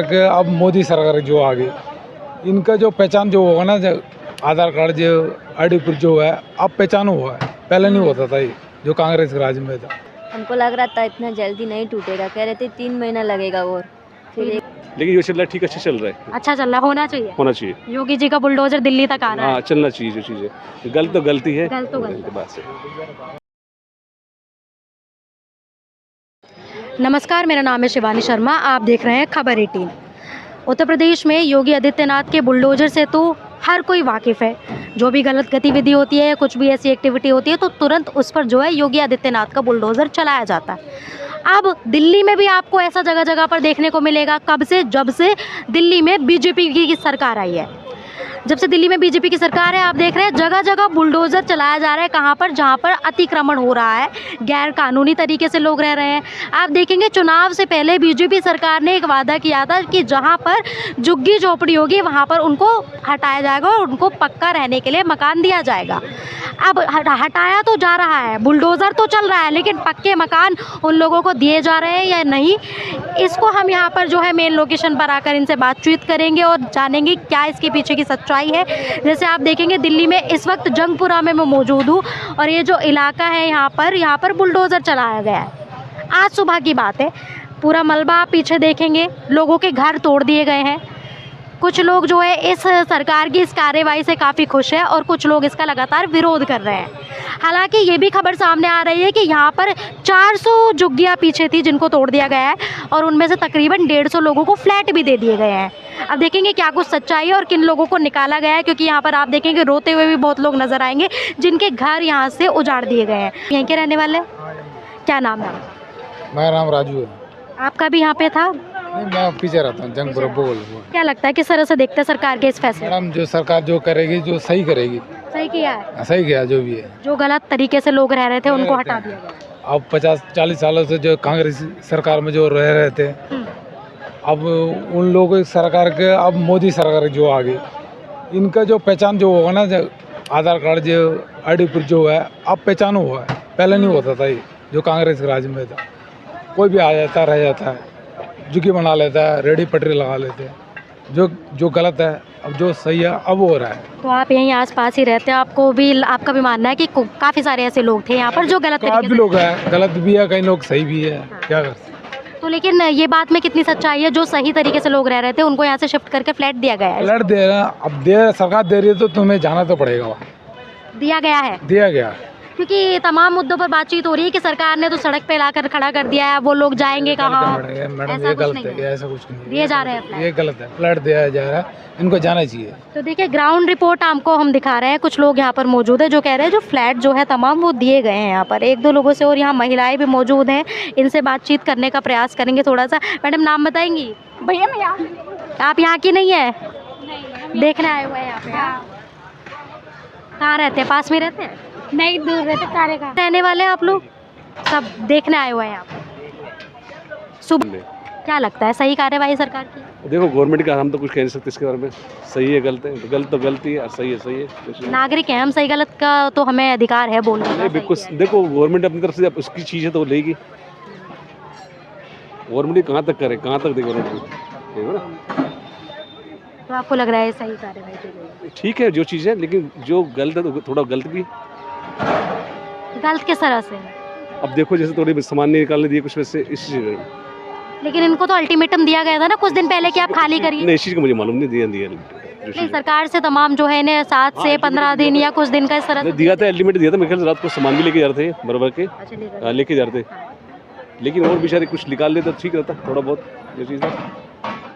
के अब मोदी सरकार जो आ गई, इनका जो पहचान जो होगा ना, जो आधार कार्ड जो आईडी प्रूफ जो है अब पहचान हुआ है, पहले नहीं होता था ये जो कांग्रेस के राज में था। हमको लग रहा था इतना जल्दी नहीं टूटेगा, कह रहे थे 3 महीना लगेगा और फिर लेकिन ये चल रहा है, ठीक, अच्छा चल रहा है, अच्छा चल रहा, होना चाहिए। योगी जी का बुलडोजर दिल्ली तक आ रहा है। हाँ, चलना चाहिए जो चीज़ें, गलत तो गलती है, गलत तो गलत बात है। नमस्कार, मेरा नाम है शिवानी शर्मा, आप देख रहे हैं खबर 18। उत्तर प्रदेश में योगी आदित्यनाथ के बुलडोजर से तो हर कोई वाकिफ़ है। जो भी गलत गतिविधि होती है, कुछ भी ऐसी एक्टिविटी होती है तो तुरंत उस पर जो है योगी आदित्यनाथ का बुलडोजर चलाया जाता है। अब दिल्ली में भी आपको ऐसा जगह जगह पर देखने को मिलेगा। कब से? जब से दिल्ली में बीजेपी की सरकार आई है। जब से दिल्ली में बीजेपी की सरकार है, आप देख रहे हैं जगह जगह बुलडोज़र चलाया जा रहा है। कहाँ पर? जहाँ पर अतिक्रमण हो रहा है, गैर कानूनी तरीके से लोग रह रहे हैं। आप देखेंगे चुनाव से पहले बीजेपी सरकार ने एक वादा किया था कि जहाँ पर झुग्गी झोपड़ी होगी वहाँ पर उनको हटाया जाएगा और उनको पक्का रहने के लिए मकान दिया जाएगा। अब हटाया तो जा रहा है, बुलडोज़र तो चल रहा है, लेकिन पक्के मकान उन लोगों को दिए जा रहे हैं या नहीं, इसको हम यहाँ पर जो है मेन लोकेशन पर आकर इनसे बातचीत करेंगे और जानेंगे क्या इसके पीछे की सच्चाई है। जैसे आप देखेंगे दिल्ली में इस वक्त जंगपुरा में मैं मौजूद हूँ और ये जो इलाका है यहाँ पर बुलडोज़र चलाया गया है। आज सुबह की बात है, पूरा मलबा आप पीछे देखेंगे, लोगों के घर तोड़ दिए गए हैं। कुछ लोग जो है इस सरकार की इस कार्रवाई से काफ़ी खुश है और कुछ लोग इसका लगातार विरोध कर रहे हैं। हालांकि ये भी खबर सामने आ रही है कि यहाँ पर 400 झुग्गियाँ पीछे थी जिनको तोड़ दिया गया है और उनमें से तकरीबन 150 लोगों को फ्लैट भी दे दिए गए हैं। अब देखेंगे क्या कुछ सच्चाई है और किन लोगों को निकाला गया है, क्योंकि यहाँ पर आप देखेंगे रोते हुए भी बहुत लोग नज़र आएंगे जिनके घर यहाँ से उजाड़ दिए गए हैं। यहीं के रहने वाले? क्या नाम है? मेरा नाम राजू है। आपका भी यहाँ पे था? नहीं, मैं पीछे रहता हूँ, जंगपुरा बोल। क्या लगता है किस तरह से देखते हैं सरकार के इस फैसले? मैडम, जो सरकार जो करेगी, जो सही करेगी, सही किया है। सही किया जो भी है। जो गलत तरीके से लोग रह रहे थे उनको हटा दिया गया। अब 50-40 सालों से जो कांग्रेस सरकार में जो रह रहे थे, अब उन लोगों की सरकार के, अब मोदी सरकार जो आ गई, इनका जो पहचान जो होगा ना, जो आधार कार्ड जो आईडी प्रूफ जो है अब पहचान हुआ है, पहले नहीं होता था ये जो कांग्रेस के राज में था। कोई भी आ जाता रह जाता है, झुग्गी बना लेता है, रेडी पटरी लगा लेते हैं। जो गलत है, अब जो सही है अब हो रहा है। तो आप यहीं आसपास ही रहते हैं, आपका भी मानना है कि काफ़ी सारे ऐसे लोग थे यहाँ पर जो गलत तरीके से? काफ़ी लोग हैं, गलत भी है, कई लोग सही भी है। क्या कर सकते? तो लेकिन ये बात में कितनी सच्चाई है? जो सही तरीके से लोग रह रहे थे उनको यहाँ से शिफ्ट करके फ्लैट दिया गया है? फ्लैट दे रहे हैं, अब सरकार दे रही है तो तुम्हें जाना तो पड़ेगा वहाँ। दिया गया है? दिया गया। क्योंकि तमाम मुद्दों पर बातचीत हो रही है कि सरकार ने तो सड़क पे लाकर खड़ा कर दिया है, वो लोग जाएंगे कहाँ? मैडम, ये गलत है, ऐसा कुछ नहीं दिए जा रहे हैं, ये गलत है। फ्लैट दिया जा रहा है, इनको जाना चाहिए। तो देखिए ग्राउंड रिपोर्ट आपको हम दिखा रहे हैं। कुछ लोग यहाँ पर मौजूद है जो कह रहे हैं जो फ्लैट जो है तमाम वो दिए गए हैं यहाँ पर। 1-2 लोगों से और यहाँ महिलाएं भी मौजूद हैं, इनसे बातचीत करने का प्रयास करेंगे थोड़ा सा। मैडम, नाम बताएंगी? भैया मैं यहाँ आप यहाँ की नहीं है? देखने आए हुए हैं यहाँ पे? कहाँ रहते हैं? पास में रहते हैं? नहीं, दूर रहते कार्य का रहने वाले हैं आप लोग? सब देखने आए हुए हैं यहाँ पर? सुबह क्या लगता है सही कार्यवाही सरकार की? देखो, गवर्नमेंट का हम तो कुछ कह नहीं सकते इसके बारे में। सही है, गलत है, गलत तो गलती है और सही है सही है। नागरिक है हम, सही गलत का तो हमें अधिकार है बोलने का। नहीं, बिल्कुल। देखो, गवर्नमेंट अपनी तरफ से उसकी चीज़ें तो लेगी। गवर्नमेंट कहाँ तक करे, कहाँ तक दे गवर्नमेंट? तो आपको लग रहा है सही कार्यवाही की गई? ठीक है जो चीज़ है, लेकिन जो गलत है तो थोड़ा गलत भी। गलत किस तरह से? अब देखो, जैसे थोड़ी सामान नहीं निकालने दिए कुछ वैसे, इस चीज़ में। लेकिन इनको तो अल्टीमेटम दिया गया था ना कुछ दिन पहले कि आप खाली करिए। नहीं, इस चीज़ का मुझे मालूम नहीं, दिया नहीं, सरकार से तमाम जो है इन्हें 7 से 15 दिन या कुछ दिन का इस तरह से दिया था, अल्टीमेट दिया था। मेरे ख्याल से रात को सामान भी लेके जा रहे थे बराबर के। अच्छा, लेके जा रहे थे, लेकिन और बेचारे कुछ निकाल लेते तो ठीक रहता थोड़ा बहुत। जो चीज़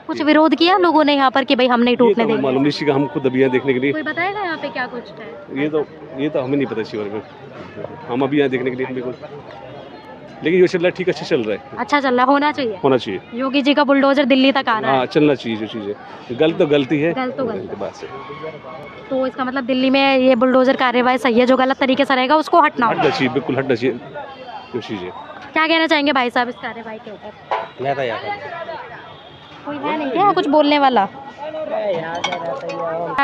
कुछ विरोध किया लोगों ने यहाँ पर कि भाई हम नहीं टूटने देंगे? मालूम नहीं, का हम खुद अभी यहाँ देखने के लिए। कोई बताएगा यहाँ पे क्या कुछ है? ये तो हमें नहीं पता इसी बारे में। हम अभी यहाँ देखने के लिए बिल्कुल, लेकिन ये चल रहा है, ठीक, अच्छा चल रहा है। अच्छा चल रहा, होना चाहिए। योगी जी का बुलडोजर दिल्ली तक आ रहा है। हाँ, चलना चाहिए जो चीज़ें। गलत तो गलती है, गलत तो गलत बात है। तो इसका मतलब दिल्ली में ये बुलडोजर कार्यवाही सही है, जो गलत तरीके से रहेगा उसको हटना चाहिए, बिल्कुल हटना चाहिए जो चीज़ें। क्या कहना चाहेंगे भाई साहब इस कार्यवाही के ऊपर? मैं तो यहाँ कोई है नहीं क्या कुछ बोलने वाला?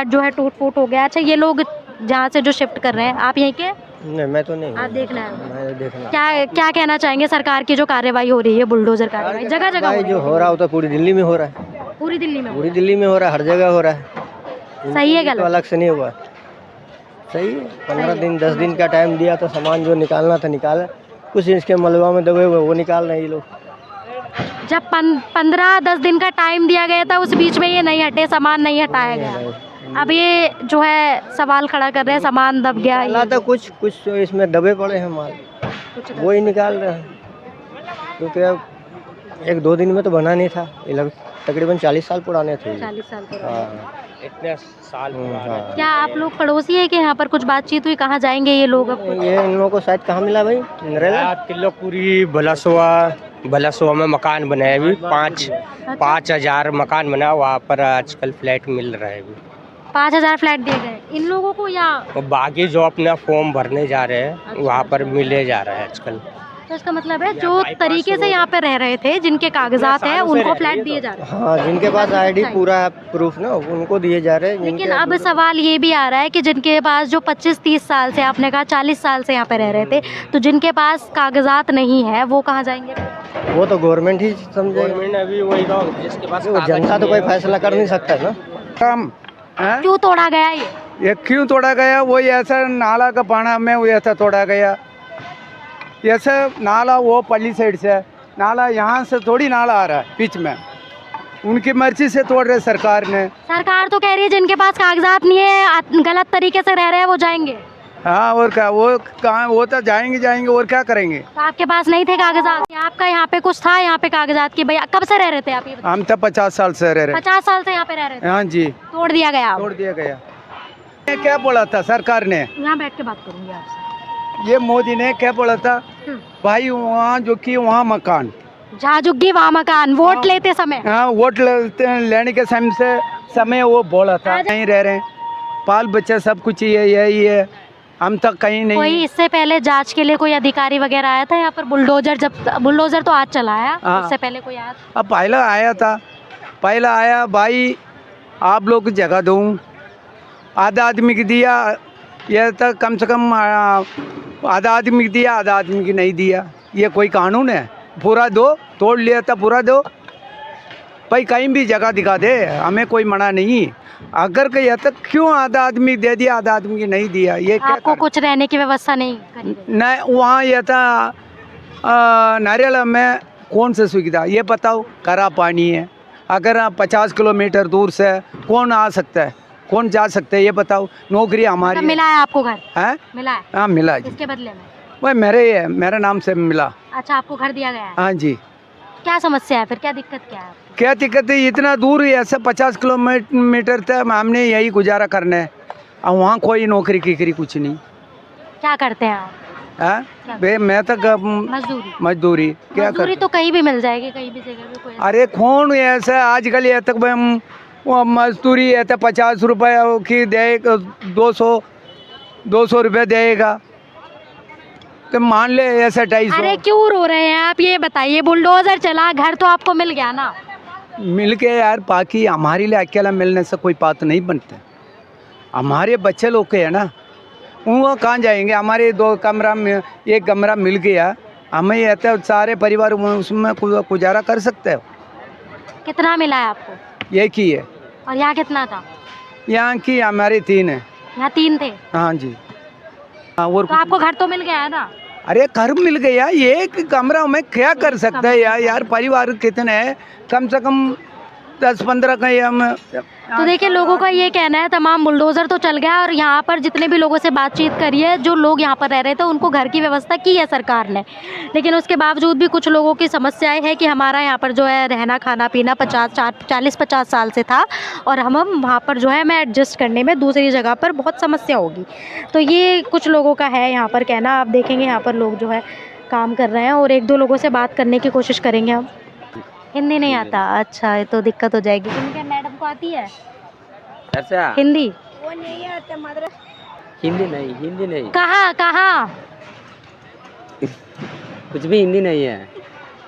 जो है टूट फूट हो गया। अच्छा, ये लोग जहाँ से जो शिफ्ट कर रहे हैं, आप यहीं के? नहीं, मैं तो नहीं। आप देखना है? मैं देखना। क्या कहना चाहेंगे सरकार की जो कार्रवाई हो रही है, बुलडोजर कार्रवाई जगह जगह जो हो रहा हो तो पूरी दिल्ली में हो रहा है। पूरी दिल्ली में हो पूरी दिल्ली में हो रहा है, हर जगह हो रहा है। सही है तो गलत? अलग से नहीं हुआ। सही है, 15 दिन 10 दिन का टाइम दिया तो सामान जो निकालना था निकाला, कुछ इसके मलबा में दबे हुए वो निकाल रहे हैं ये लोग। जब 15-10 दिन का टाइम दिया गया था उस बीच में ये नहीं हटे, सामान नहीं हटाया गया। अब ये जो है सवाल खड़ा कर रहे हैं सामान दब गया निकाला तो कुछ तो इसमें दबे पड़े हैं माल, वो ही निकाल रहे हैं। क्योंकि अब 1-2 दिन में तो बना नहीं था, ये लोग तकरीबन 40 साल पुराने थे। 40 साल पुराने। हाँ, इतने साल पुराने। क्या आप लोग पड़ोसी है कि यहाँ पर कुछ बातचीत हुई, कहाँ जाएंगे ये लोग अब? ये इन लोगों को शायद कहाँ मिला भाई? नरेला तिल्लोकपुरी बलासोवा में मकान बना है अभी 5,000 मकान बना, वहाँ पर आजकल फ्लैट मिल रहा है अभी। 5,000 फ्लैट दिए गए इन लोगों को, या और बाकी जो अपना फॉर्म भरने जा रहे हैं वहाँ पर मिले जा रहा है आजकल। तो इसका मतलब है जो तरीके से यहाँ पे रह रहे थे, जिनके कागजात हैं, उनको फ्लैट दिए जा रहे हैं। हाँ, जिनके पास आईडी पूरा है, प्रूफ ना, उनको दिए जा रहे हैं। लेकिन अब सवाल ये भी आ रहा है कि जिनके पास जो 25-30 साल से, आपने कहा 40 साल से यहाँ पे रह रहे थे, तो जिनके पास कागजात नहीं है वो कहाँ जाएंगे? वो तो गवर्नमेंट ही समझेगा। गवर्नमेंट अभी वही तो जिसके पास जनता तो कोई फैसला कर नहीं सकता ना। काम क्यों तोड़ा गया ये क्यों तोड़ा गया? वही ऐसा नाला का पाना में वो ऐसा तोड़ा गया। ऐसे नाला वो पल्ली साइड से, नाला यहाँ से थोड़ी नाला आ रहा है बीच में, उनकी मर्जी से तोड़ रहे सरकार ने। सरकार तो कह रही है जिनके पास कागजात नहीं है, गलत तरीके से रह रहे हैं, वो जाएंगे। हाँ, और क्या, वो कहाँ, वो तो जाएंगे और क्या करेंगे? तो आपके पास नहीं थे कागजात? आपका यहाँ पे कुछ था यहाँ पे कागजात की? भैया कब से रह रहे थे आप? ये हम तो 50 साल से रह रहे। 50 साल से यहाँ पे रह रहे थे? हाँ जी। तोड़ दिया गया? तोड़ दिया गया। ये क्या बोला था सरकार ने? यहाँ बैठ के बात करूंगी आपसे। ये मोदी ने क्या बोला था भाई? वहाँ जो कि वहाँ मकान, जहाँ झुग्गी वहाँ मकान, वोट लेते समय। हाँ, वोट लेने के समय वो बोला था कहीं रह रहे हैं, बाल बच्चा सब कुछ यही है, हम तक कहीं नहीं। कोई इससे पहले जांच के लिए कोई अधिकारी वगैरह आया था यहाँ पर? बुलडोजर, जब बुलडोजर तो आज चला है, उससे पहले कोई आया था? अब पहला आया था, पहला आया भाई आप लोग जगह दूँ, आधा आदमी की दिया, यह तक कम से कम आधा आदमी की दिया, आधा आदमी की नहीं दिया। ये कोई कानून है? पूरा दो, तोड़ लिया था पूरा दो भाई, कहीं भी जगह दिखा दे, हमें कोई मना नहीं। अगर कहीं तक क्यों आधा आदमी दे दिया, आधा आदमी की नहीं दिया? ये क्या आपको कुछ रहने की व्यवस्था नहीं करी गई? नहीं, वहाँ यह था नारियल में कौन सा सुविधा ये बताओ? करा पानी है, अगर 50 किलोमीटर दूर से कौन आ सकता है, कौन जा सकता है ये बताओ? नौकरी हमारी मतलब मिला है आपको घर? है? मिला है? हाँ मिला जी, इसके बदले में? वही मेरे नाम से मिला। अच्छा, आपको घर दिया गया है? हाँ जी। क्या समस्या है फिर, क्या दिक्कत क्या है आपकी? क्या दिक्कत है? इतना दूर ऐसे 50 किलोमीटर तक हमने यही गुजारा करना है, और वहाँ कोई नौकरी की कुछ नहीं। क्या करते हैं आप? हाँ, मैं तक मजदूरी क्या मजदूरी तो कहीं भी मिल जाएगी, कहीं भी जगह पे कोई। अरे कौन ऐसा आजकल ये तक वो मजदूरी है तो 50 रुपये की देगा, 200 रुपये देगा, तो मान ले ऐसा 250। अरे क्यों रो रहे हैं आप, ये बताइए? बुलडोजर चला, घर तो आपको मिल गया ना? मिल के यार, बाकी हमारे लिए अकेला मिलने से कोई बात नहीं बनते। हमारे बच्चे लोग के है ना, वो कहाँ जाएंगे? हमारे 2 कमरा में, 1 कमरा मिल गया, हमें ये तो सारे परिवार उसमें गुजारा कर सकते हो। कितना मिला है आपको? एक ही है। और यहाँ कितना था? यहाँ की हमारे 3 है। यहाँ 3 थे? हाँ जी। हाँ, और तो आपको घर तो मिल गया है ना? अरे घर मिल गया, एक कमरा में क्या कर सकता है यार? परिवार कितने हैं? कम से कम 10-15 का हम। तो देखिए, लोगों का ये कहना है, तमाम बुलडोजर तो चल गया और यहाँ पर जितने भी लोगों से बातचीत करी है, जो लोग यहाँ पर रह रहे थे, उनको घर की व्यवस्था की है सरकार ने, लेकिन उसके बावजूद भी कुछ लोगों की समस्याएं है कि हमारा यहाँ पर जो है रहना खाना पीना 40-50 साल से था, और हम वहाँ पर जो है मैं एडजस्ट करने में दूसरी जगह पर बहुत समस्या होगी। तो ये कुछ लोगों का है यहाँ पर कहना। आप देखेंगे यहाँ पर लोग जो है काम कर रहे हैं, और 1-2 लोगों से बात करने की कोशिश करेंगे हम। हिंदी नहीं आता? अच्छा, ये तो दिक्कत हो जाएगी। क्योंकि मैडम को आती है अच्छा हिंदी? वो नहीं आता मद्रास। हिंदी नहीं, कहाँ कुछ भी हिंदी नहीं है।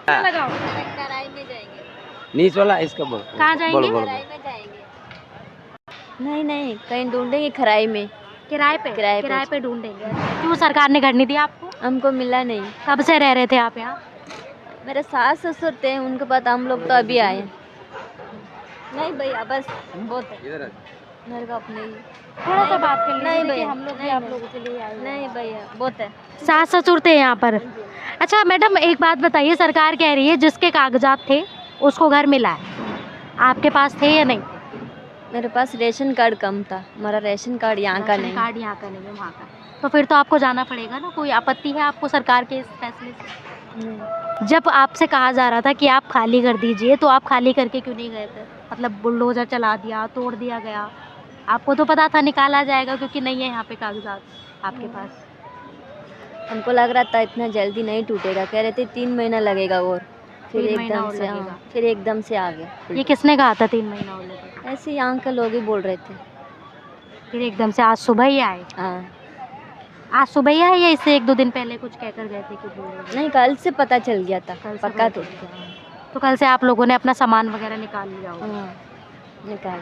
लगाओ। कराई में जाएंगे। नीच वाला इसका बोल। कहाँ जाएंगे? कराई में जाएंगे। नहीं, कहीं ढूंढेंगे खराई में। किराए पे ढूंढेंगे। क्यों, सरकार ने घर नहीं दिया आपको? हमको मिला नहीं। कब से रह रहे थे आप यहाँ? मेरे सास ससुर थे, उनके बाद हम लोग तो अभी आए। नहीं भैया बस बहुत है मेरे को अपने ही थोड़ा सा बात कर नहीं लीजिए, भैया, हम लोग भी नहीं, आप नहीं। लोगों के लिए आए हैं। नहीं भैया बहुत है सास ससुर थे यहाँ पर। अच्छा मैडम एक बात बताइए, सरकार कह रही है जिसके कागजात थे उसको घर मिला है, आपके पास थे या नहीं? मेरे पास रेशन कार्ड कम था, हमारा रेशन कार्ड यहाँ का राशन नहीं। कार्ड यहाँ का नहीं है, वहाँ का। तो फिर तो आपको जाना पड़ेगा ना, कोई आपत्ति है आपको सरकार के इस फैसले से? नहीं। जब आपसे कहा जा रहा था कि आप खाली कर दीजिए तो आप खाली करके क्यों नहीं गए थे? मतलब बुलडोजर चला दिया, तोड़ दिया गया, आपको तो पता था निकाला जाएगा क्योंकि नहीं है यहाँ पे कागजात आपके पास। हमको लग रहा था इतना जल्दी नहीं टूटेगा, कह रहे थे 3 महीना लगेगा और फिर 3 महीना एकदम और से लगेगा। हाँ फिर एकदम से आ गया। ये किसने कहा था 3 महीना और लगेगा? ऐसे यहाँ के लोग ही बोल रहे थे। फिर एकदम से आज सुबह ही आए? हाँ आज सुबह ही आए या इससे 1-2 दिन पहले कुछ कहकर गए थे कि बुलडोजर? नहीं कल से पता चल गया था, कल से पक्का पता टूट चल गया। तो कल से आप लोगों ने अपना सामान वगैरह निकाल लिया होगा? हाँ निकाल